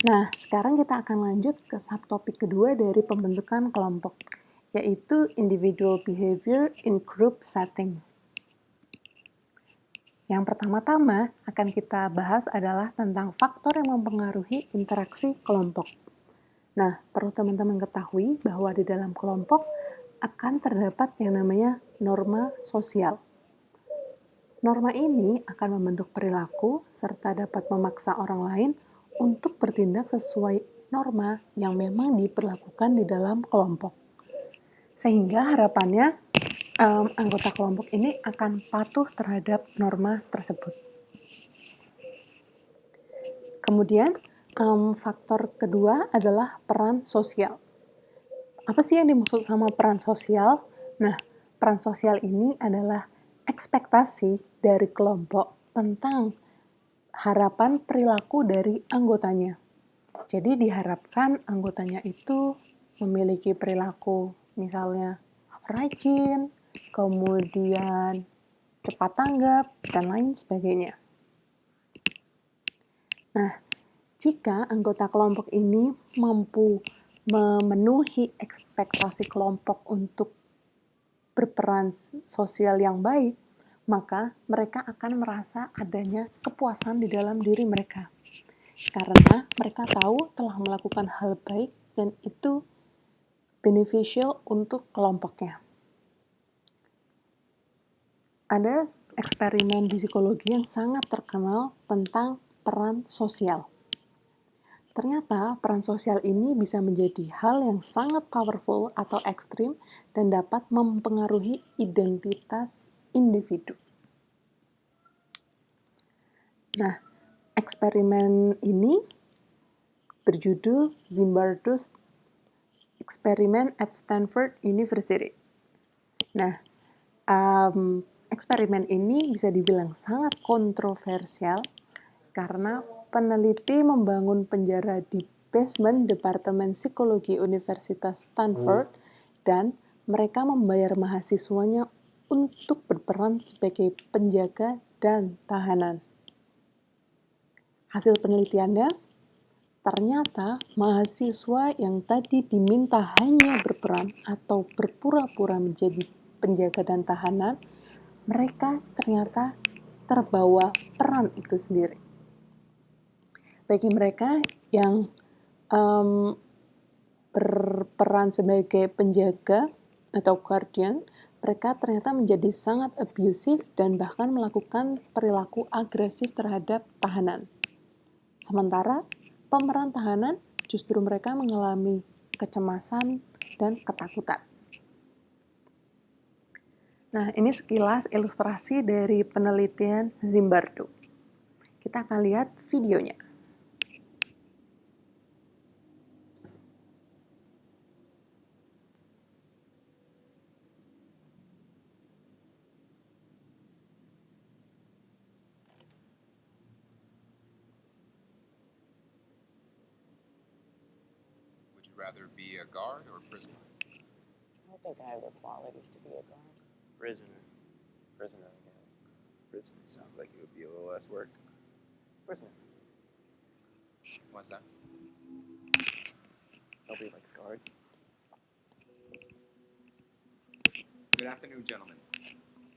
Nah, sekarang kita akan lanjut ke subtopik kedua dari pembentukan kelompok, yaitu individual behavior in group setting. Yang pertama-tama akan kita bahas adalah tentang faktor yang mempengaruhi interaksi kelompok. Nah, perlu teman-teman ketahui bahwa di dalam kelompok akan terdapat yang namanya norma sosial. Norma ini akan membentuk perilaku serta dapat memaksa orang lain untuk bertindak sesuai norma yang memang diperlakukan di dalam kelompok. Sehingga harapannya anggota kelompok ini akan patuh terhadap norma tersebut. Kemudian faktor kedua adalah peran sosial. Apa sih yang dimaksud sama peran sosial? Nah, peran sosial ini adalah ekspektasi dari kelompok tentang harapan perilaku dari anggotanya. Jadi diharapkan anggotanya itu memiliki perilaku misalnya rajin, kemudian cepat tanggap, dan lain sebagainya. Nah, jika anggota kelompok ini mampu memenuhi ekspektasi kelompok untuk berperan sosial yang baik, maka mereka akan merasa adanya kepuasan di dalam diri mereka. Karena mereka tahu telah melakukan hal baik dan itu beneficial untuk kelompoknya. Ada eksperimen di psikologi yang sangat terkenal tentang peran sosial. Ternyata peran sosial ini bisa menjadi hal yang sangat powerful atau ekstrim dan dapat mempengaruhi identitas individu. Nah, eksperimen ini berjudul Zimbardo's Experiment at Stanford University. Nah, eksperimen ini bisa dibilang sangat kontroversial karena peneliti membangun penjara di basement Departemen Psikologi Universitas Stanford dan mereka membayar mahasiswanya untuk berperan sebagai penjaga dan tahanan. Hasil penelitiannya, ternyata mahasiswa yang tadi diminta hanya berperan atau berpura-pura menjadi penjaga dan tahanan, mereka ternyata terbawa peran itu sendiri. Bagi mereka yang berperan sebagai penjaga atau guardian, mereka ternyata menjadi sangat abusive dan bahkan melakukan perilaku agresif terhadap tahanan. Sementara pemeran tahanan justru mereka mengalami kecemasan dan ketakutan. Nah, ini sekilas ilustrasi dari penelitian Zimbardo. Kita akan lihat videonya. Rather be a guard or prisoner? I think I have the qualities to be a guard. Prisoner, I guess. Prisoner sounds like it would be a little less work. Prisoner. Why's that? Nobody likes guards. Good afternoon, gentlemen.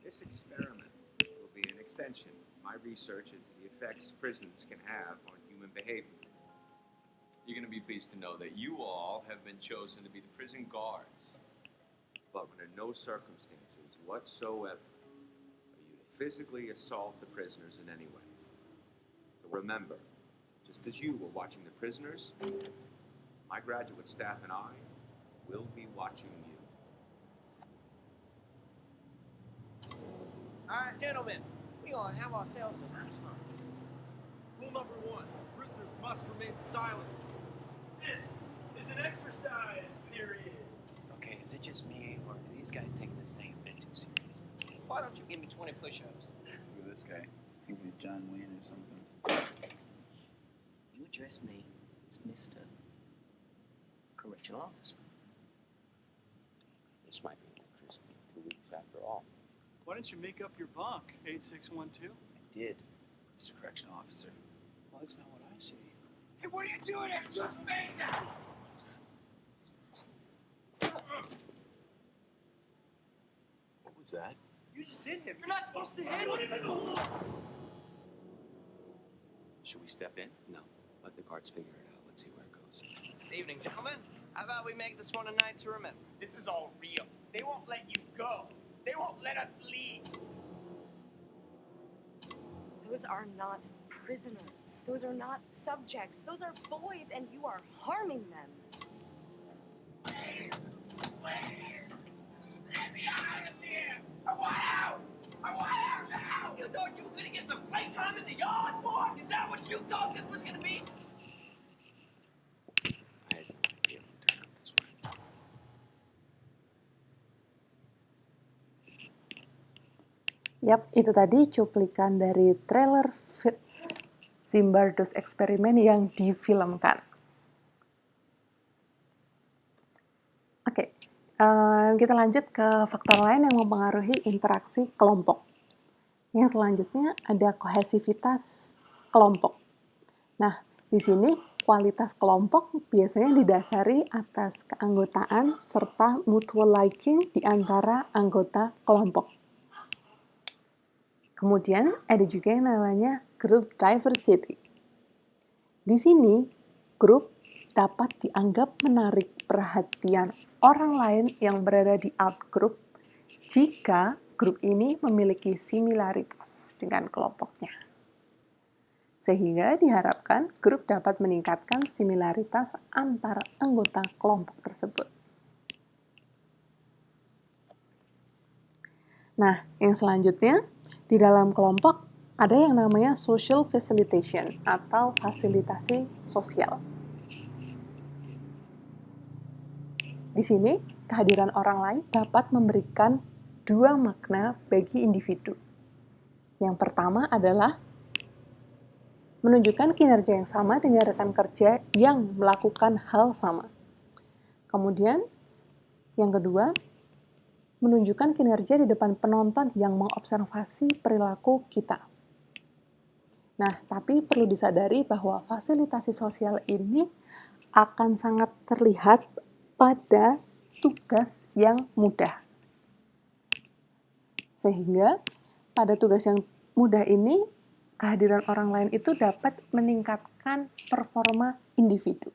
This experiment will be an extension of my research into the effects prisons can have on human behavior. You're going to be pleased to know that you all have been chosen to be the prison guards. But under no circumstances whatsoever are you to physically assault the prisoners in any way. So remember, just as you were watching the prisoners, my graduate staff and I will be watching you. All right, gentlemen, we're going to have ourselves a nice fun. Rule number 1, prisoners must remain silent. This is an exercise period. Okay, is it just me, or are these guys taking this thing a bit too serious? Why don't you give me 20 push-ups? Look at this guy. Thinks he's John Wayne or something. You address me as Mr. Correctional Officer. This might be an interesting 2 weeks after all. Why don't you make up your bunk, 8612? I did, Mr. Correctional Officer. Well, that's not what I see. Hey, what are you doing it? Just me now! What was that? You just hit him. You're not supposed to hit him. Should we step in? No. Let the guards figure it out. Let's see where it goes. Good evening, gentlemen. How about we make this one a night to remember? This is all real. They won't let you go. They won't let us leave. Those are not prisoners. Those are not subjects. Those are boys, and you are harming them. Let me out of here! I want out! I want out now! You thought you were gonna get some playtime in the yard, boy? Is that what you thought this was gonna be? I had no idea it would turn out this way. Yap, itu tadi cuplikan dari trailer Zimbardo's Experiment yang difilmkan. Oke, kita lanjut ke faktor lain yang mempengaruhi interaksi kelompok. Yang selanjutnya ada kohesivitas kelompok. Nah, di sini kualitas kelompok biasanya didasari atas keanggotaan serta mutual liking di antara anggota kelompok. Kemudian ada juga yang namanya group diversity. Di sini, grup dapat dianggap menarik perhatian orang lain yang berada di outgroup jika grup ini memiliki similaritas dengan kelompoknya. Sehingga diharapkan grup dapat meningkatkan similaritas antar anggota kelompok tersebut. Nah, yang selanjutnya, di dalam kelompok ada yang namanya social facilitation atau fasilitasi sosial. Di sini, kehadiran orang lain dapat memberikan dua makna bagi individu. Yang pertama adalah menunjukkan kinerja yang sama dengan rekan kerja yang melakukan hal sama. Kemudian, yang kedua, menunjukkan kinerja di depan penonton yang mengobservasi perilaku kita. Nah, tapi perlu disadari bahwa fasilitasi sosial ini akan sangat terlihat pada tugas yang mudah. Sehingga pada tugas yang mudah ini, kehadiran orang lain itu dapat meningkatkan performa individu.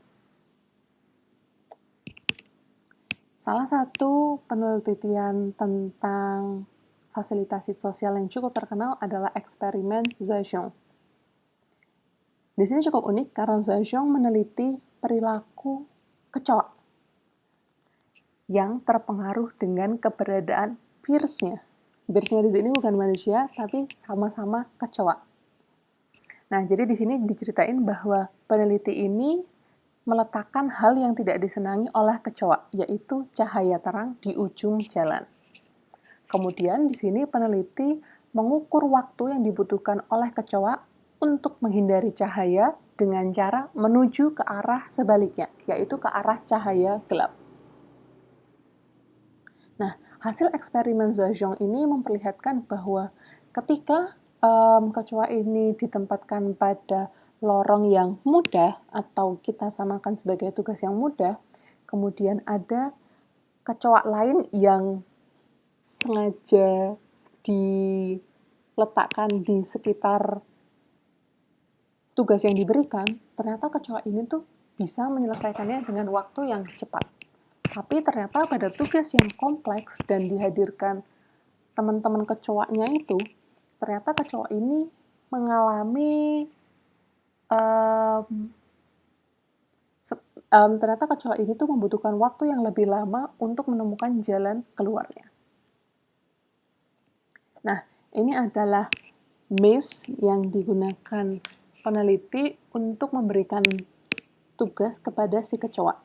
Salah satu penelitian tentang fasilitasi sosial yang cukup terkenal adalah eksperimen Zhejiang. Di sini cukup unik karena Zhejiang meneliti perilaku kecoa yang terpengaruh dengan keberadaan peers-nya. Peers-nya di sini bukan manusia, tapi sama-sama kecoa. Nah, jadi di sini diceritain bahwa peneliti ini meletakkan hal yang tidak disenangi oleh kecoa, yaitu cahaya terang di ujung jalan. Kemudian di sini peneliti mengukur waktu yang dibutuhkan oleh kecoa untuk menghindari cahaya dengan cara menuju ke arah sebaliknya, yaitu ke arah cahaya gelap. Nah, hasil eksperimen Zhejiang ini memperlihatkan bahwa ketika kecoa ini ditempatkan pada lorong yang mudah atau kita samakan sebagai tugas yang mudah, kemudian ada kecoa lain yang sengaja diletakkan di sekitar tugas yang diberikan, ternyata kecoa ini tuh bisa menyelesaikannya dengan waktu yang cepat. Tapi ternyata pada tugas yang kompleks dan dihadirkan teman-teman kecoanya itu, ternyata kecoa ini mengalami ternyata kecoa ini tuh membutuhkan waktu yang lebih lama untuk menemukan jalan keluarnya. Nah, ini adalah maze yang digunakan peneliti untuk memberikan tugas kepada si kecoa.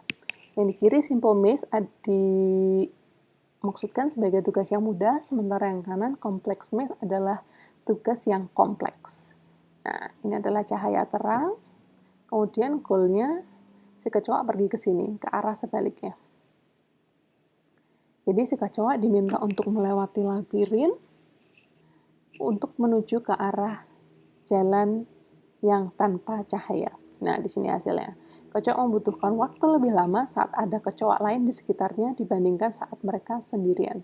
Yang di kiri simple maze dimaksudkan sebagai tugas yang mudah, sementara yang kanan complex maze adalah tugas yang kompleks. Nah, ini adalah cahaya terang, kemudian goalnya si kecoa pergi ke sini, ke arah sebaliknya. Jadi si kecoa diminta untuk melewati labirin untuk menuju ke arah jalan yang tanpa cahaya. Nah, di sini hasilnya. Kecoak membutuhkan waktu lebih lama saat ada kecoak lain di sekitarnya dibandingkan saat mereka sendirian.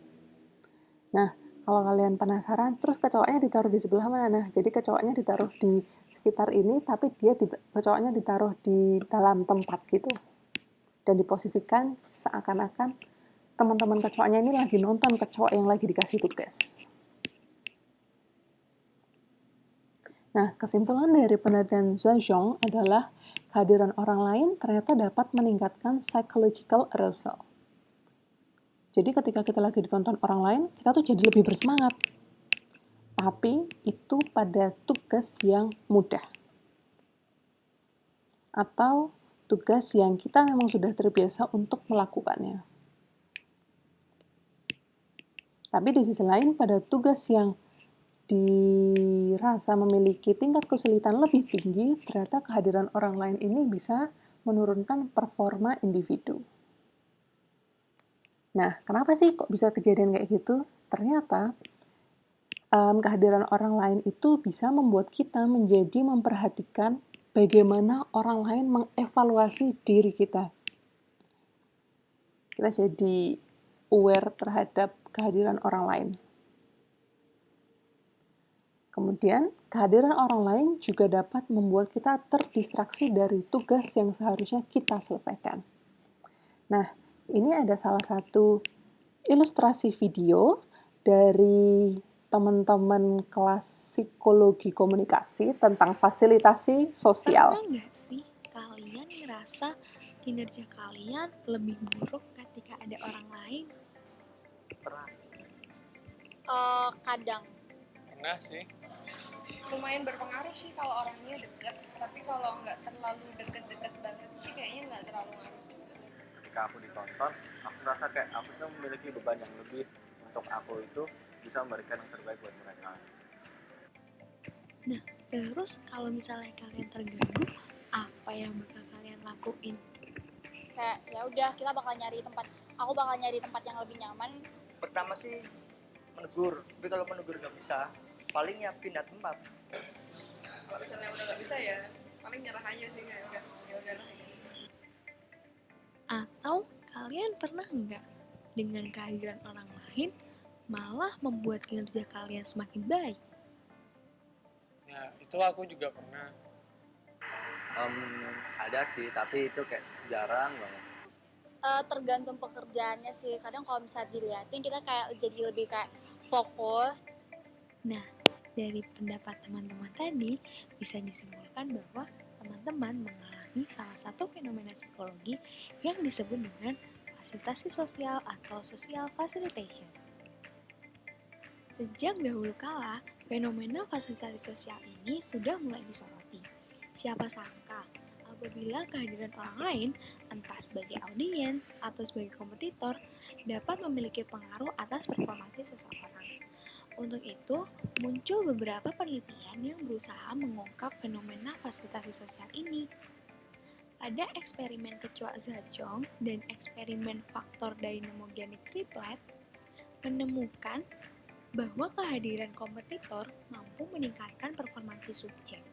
Nah, kalau kalian penasaran, terus kecoaknya ditaruh di sebelah mana? Nah, jadi kecoaknya ditaruh di sekitar ini, tapi kecoaknya ditaruh di dalam tempat gitu. Dan diposisikan seakan-akan teman-teman kecoaknya ini lagi nonton kecoak yang lagi dikasih tugas. Nah, kesimpulan dari penelitian Zhang adalah kehadiran orang lain ternyata dapat meningkatkan psychological arousal. Jadi ketika kita lagi ditonton orang lain, kita tuh jadi lebih bersemangat. Tapi itu pada tugas yang mudah. Atau tugas yang kita memang sudah terbiasa untuk melakukannya. Tapi di sisi lain, pada tugas yang dirasa memiliki tingkat kesulitan lebih tinggi, ternyata kehadiran orang lain ini bisa menurunkan performa individu. Nah, kenapa sih kok bisa kejadian kayak gitu? Ternyata kehadiran orang lain itu bisa membuat kita menjadi memperhatikan bagaimana orang lain mengevaluasi diri kita. Kita jadi aware terhadap kehadiran orang lain. Kemudian, kehadiran orang lain juga dapat membuat kita terdistraksi dari tugas yang seharusnya kita selesaikan. Nah, ini ada salah satu ilustrasi video dari teman-teman kelas psikologi komunikasi tentang fasilitasi sosial. Pernah nggak sih kalian ngerasa kinerja kalian lebih buruk ketika ada orang lain? Pernah. Kadang. Pernah sih. Lumayan berpengaruh sih kalau orangnya deket, tapi kalau nggak terlalu deket-deket banget sih kayaknya nggak terlalu ngaruh juga. Ketika aku ditonton, aku merasa kayak aku tuh memiliki beban yang lebih untuk aku itu bisa memberikan yang terbaik buat mereka. Nah, terus kalau misalnya kalian terganggu, apa yang bakal kalian lakuin? Kayak ya udah kita bakal nyari tempat. Aku bakal nyari tempat yang lebih nyaman. Pertama sih menegur, tapi kalau menegur nggak bisa, paling ya pindah tempat. Kalau misalnya udah nggak bisa ya paling nyerah aja sih, kayak udah ya udah. Atau kalian pernah nggak dengan kehadiran orang lain malah membuat kinerja kalian semakin baik? Nah, itu aku juga pernah. Ada sih, tapi itu kayak jarang banget. Tergantung pekerjaannya sih. Kadang kalau misalnya dilihatin kita kayak jadi lebih kayak fokus. Nah, dari pendapat teman-teman tadi bisa disimpulkan bahwa teman-teman mengalami salah satu fenomena psikologi yang disebut dengan fasilitasi sosial atau social facilitation. Sejak dahulu kala, fenomena fasilitasi sosial ini sudah mulai disoroti. Siapa sangka apabila kehadiran orang lain, entah sebagai audiens atau sebagai kompetitor, dapat memiliki pengaruh atas performance seseorang. Untuk itu, muncul beberapa penelitian yang berusaha mengungkap fenomena fasilitasi sosial ini. Ada eksperimen kecoak Zhang dan eksperimen faktor dinamogenik triplet menemukan bahwa kehadiran kompetitor mampu meningkatkan performansi subjek.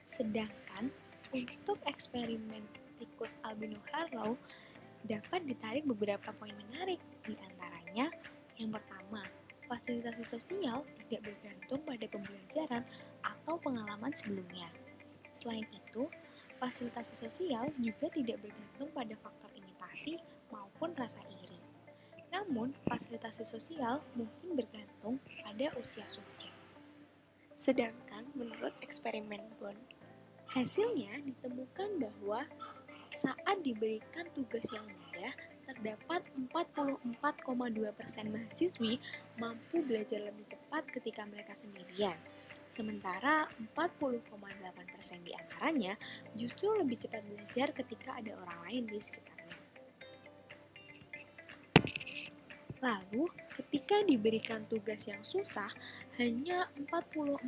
Sedangkan untuk eksperimen tikus albino Harlow dapat ditarik beberapa poin menarik, di antaranya yang pertama, fasilitasi sosial tidak bergantung pada pembelajaran atau pengalaman sebelumnya. Selain itu, fasilitasi sosial juga tidak bergantung pada faktor imitasi maupun rasa iri. Namun, fasilitasi sosial mungkin bergantung pada usia subjek. Sedangkan menurut eksperimen Bond, hasilnya ditemukan bahwa saat diberikan tugas yang mudah, terdapat 44,2% mahasiswi mampu belajar lebih cepat ketika mereka sendirian. Sementara 40,8% diantaranya justru lebih cepat belajar ketika ada orang lain di sekitarnya. Lalu, ketika diberikan tugas yang susah, hanya 44,9%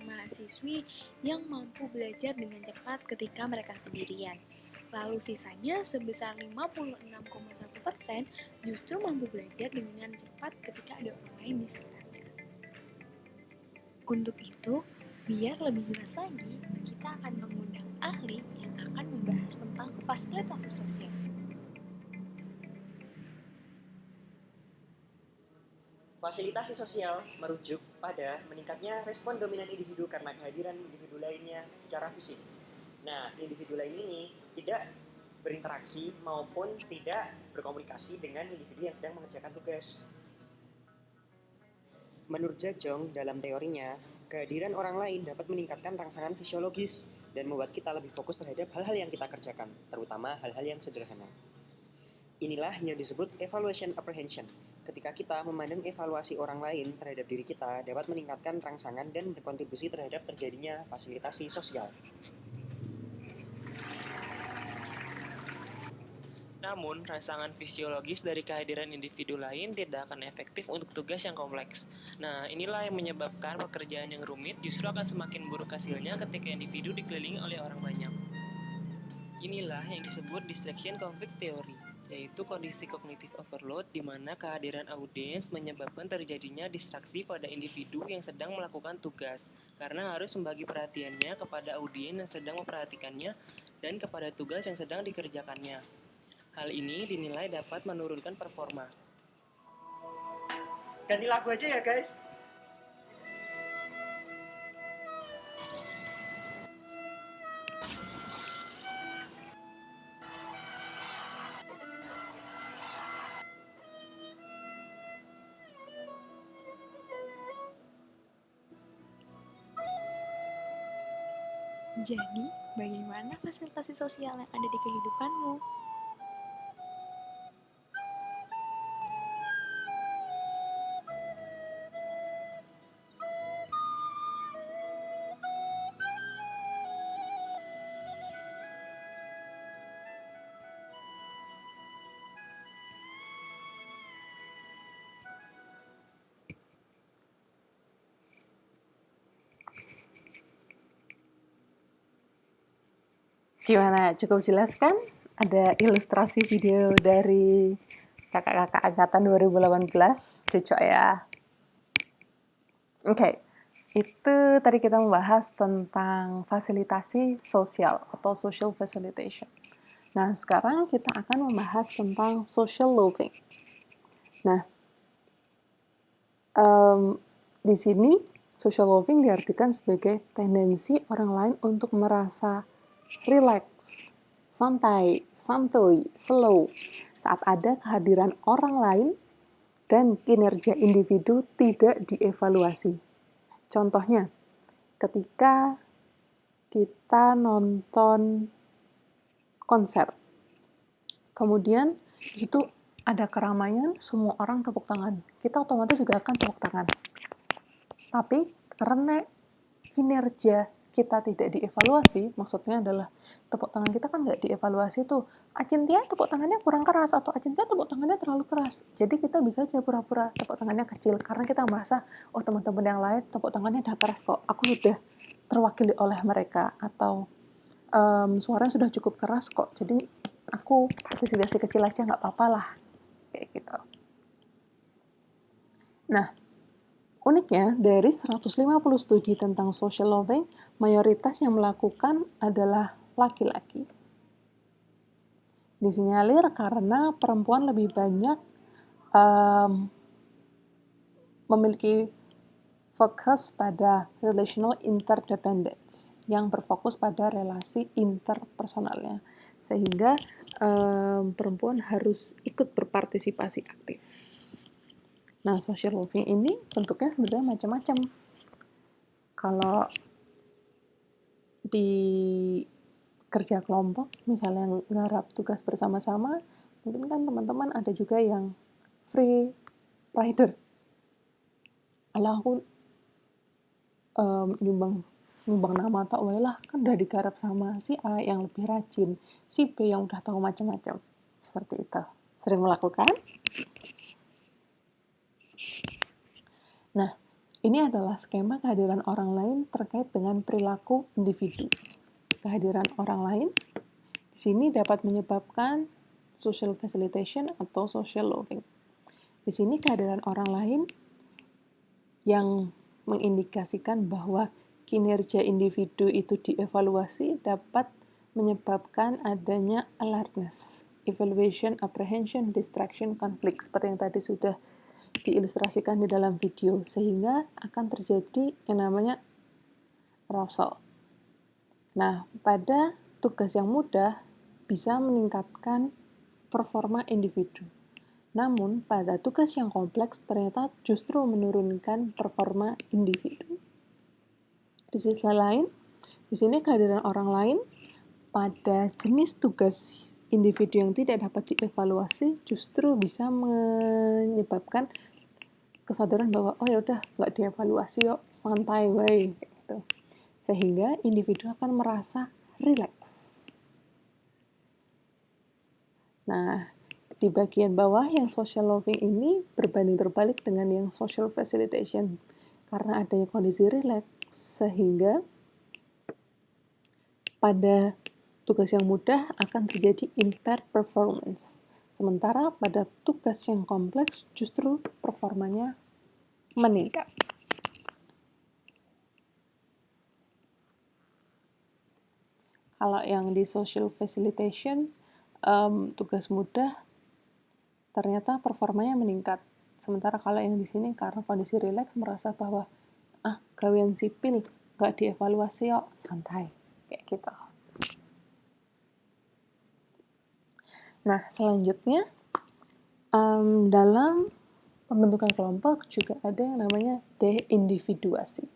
mahasiswi yang mampu belajar dengan cepat ketika mereka sendirian. Lalu sisanya sebesar 56,1% justru mampu belajar dengan cepat ketika ada orang lain di sekitarnya. Untuk itu, biar lebih jelas lagi, kita akan mengundang ahli yang fasilitasi sosial. Fasilitasi sosial merujuk pada meningkatnya respon dominan individu karena kehadiran individu lainnya secara fisik. Nah, individu lain ini tidak berinteraksi maupun tidak berkomunikasi dengan individu yang sedang mengerjakan tugas. Menurut Zajong, dalam teorinya, kehadiran orang lain dapat meningkatkan rangsangan fisiologis dan membuat kita lebih fokus terhadap hal-hal yang kita kerjakan, terutama hal-hal yang sederhana. Inilah yang disebut evaluation apprehension. Ketika kita memandang evaluasi orang lain terhadap diri kita dapat meningkatkan rangsangan dan berkontribusi terhadap terjadinya fasilitasi sosial. Namun, rangsangan fisiologis dari kehadiran individu lain tidak akan efektif untuk tugas yang kompleks. Nah, inilah yang menyebabkan pekerjaan yang rumit justru akan semakin buruk hasilnya ketika individu dikelilingi oleh orang banyak. Inilah yang disebut distraction conflict theory, yaitu kondisi cognitive overload di mana kehadiran audiens menyebabkan terjadinya distraksi pada individu yang sedang melakukan tugas, karena harus membagi perhatiannya kepada audiens yang sedang memperhatikannya dan kepada tugas yang sedang dikerjakannya. Hal ini dinilai dapat menurunkan performa. Ganti lagu aja ya guys. Jadi, bagaimana fasilitasi sosial yang ada di kehidupanmu? Gimana? Cukup jelas kan? Ada ilustrasi video dari kakak-kakak angkatan 2018. Cocok ya. Oke. Itu tadi kita membahas tentang fasilitasi sosial atau social facilitation. Nah, sekarang kita akan membahas tentang social loving. Nah, di sini social loving diartikan sebagai tendensi orang lain untuk merasa relax, santai, santuy, slow saat ada kehadiran orang lain dan kinerja individu tidak dievaluasi. Contohnya, ketika kita nonton konser, kemudian itu ada keramaian, semua orang tepuk tangan. Kita otomatis juga akan tepuk tangan. Tapi karena kinerja kita tidak dievaluasi, maksudnya adalah tepuk tangan kita kan nggak dievaluasi tuh. Acintia tepuk tangannya kurang keras atau Acintia tepuk tangannya terlalu keras. Jadi kita bisa aja pura-pura tepuk tangannya kecil karena kita merasa, oh teman-teman yang lain tepuk tangannya udah keras kok. Aku sudah terwakili oleh mereka atau suaranya sudah cukup keras kok. Jadi aku partisipasi kecil aja nggak apa-apa lah. Kayak gitu. Nah, uniknya, dari 150 studi tentang social loving, mayoritas yang melakukan adalah laki-laki. Disinyalir karena perempuan lebih banyak memiliki fokus pada relational interdependence, yang berfokus pada relasi interpersonalnya. Sehingga perempuan harus ikut berpartisipasi aktif. Nah, social loving ini bentuknya sebenarnya macam-macam. Kalau di kerja kelompok, misalnya nggarap tugas bersama-sama, mungkin kan teman-teman ada juga yang free rider. Alah aku nyumbang nama tak wae lah, kan udah digarap sama si A yang lebih rajin, si B yang udah tahu macam-macam. Seperti itu. Sering melakukan? Nah, ini adalah skema kehadiran orang lain terkait dengan perilaku individu. Kehadiran orang lain di sini dapat menyebabkan social facilitation atau social loving. Di sini kehadiran orang lain yang mengindikasikan bahwa kinerja individu itu dievaluasi dapat menyebabkan adanya alertness, evaluation, apprehension, distraction, conflict, seperti yang tadi sudah diilustrasikan di dalam video, sehingga akan terjadi yang namanya arousal. Nah, pada tugas yang mudah bisa meningkatkan performa individu. Namun, pada tugas yang kompleks ternyata justru menurunkan performa individu. Di sisi lain, di sini kehadiran orang lain pada jenis tugas individu yang tidak dapat dievaluasi justru bisa menyebabkan kesadaran bahwa oh ya udah nggak dievaluasi yuk, santai wae gitu. Sehingga individu akan merasa rileks. Nah, di bagian bawah yang social loving ini berbanding terbalik dengan yang social facilitation. Karena adanya kondisi rileks, sehingga pada tugas yang mudah akan terjadi impaired performance. Sementara pada tugas yang kompleks justru performanya meningkat. Kalau yang di social facilitation, tugas mudah ternyata performanya meningkat. Sementara kalau yang di sini karena kondisi rileks merasa bahwa gawean sipil nggak dievaluasi yuk, santai kayak gitu. Nah, selanjutnya dalam pembentukan kelompok juga ada yang namanya deindividuasi.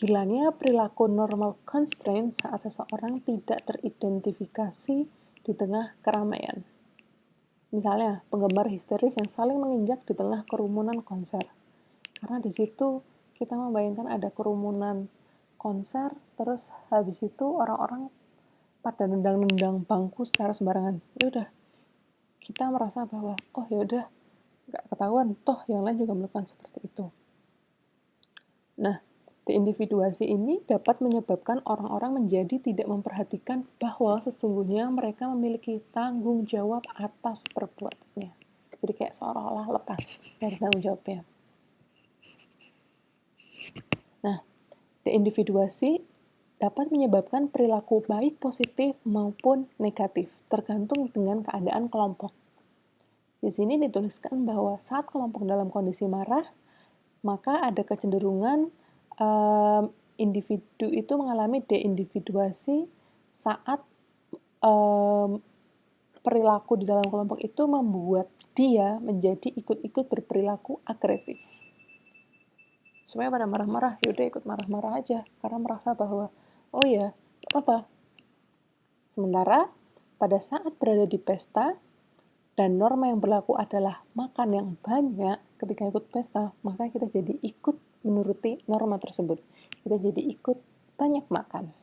Hilangnya perilaku normal constraint saat seseorang tidak teridentifikasi di tengah keramaian. Misalnya, penggemar histeris yang saling menginjak di tengah kerumunan konser. Karena di situ kita membayangkan ada kerumunan konser, terus habis itu orang-orang pada nendang-nendang bangku secara sembarangan. Ya udah, kita merasa bahwa oh ya udah nggak ketahuan, toh yang lain juga melakukan seperti itu. Nah, deindividuasi ini dapat menyebabkan orang-orang menjadi tidak memperhatikan bahwa sesungguhnya mereka memiliki tanggung jawab atas perbuatannya. Jadi kayak seolah-olah lepas dari tanggung jawabnya. Nah, deindividuasi dapat menyebabkan perilaku baik positif maupun negatif, tergantung dengan keadaan kelompok. Di sini dituliskan bahwa saat kelompok dalam kondisi marah, maka ada kecenderungan individu itu mengalami deindividuasi saat perilaku di dalam kelompok itu membuat dia menjadi ikut-ikut berperilaku agresif. Semuanya pada marah-marah, yaudah ikut marah-marah aja, karena merasa bahwa oh ya, apa? Sementara pada saat berada di pesta dan norma yang berlaku adalah makan yang banyak ketika ikut pesta, maka kita jadi ikut menuruti norma tersebut. Kita jadi ikut banyak makan.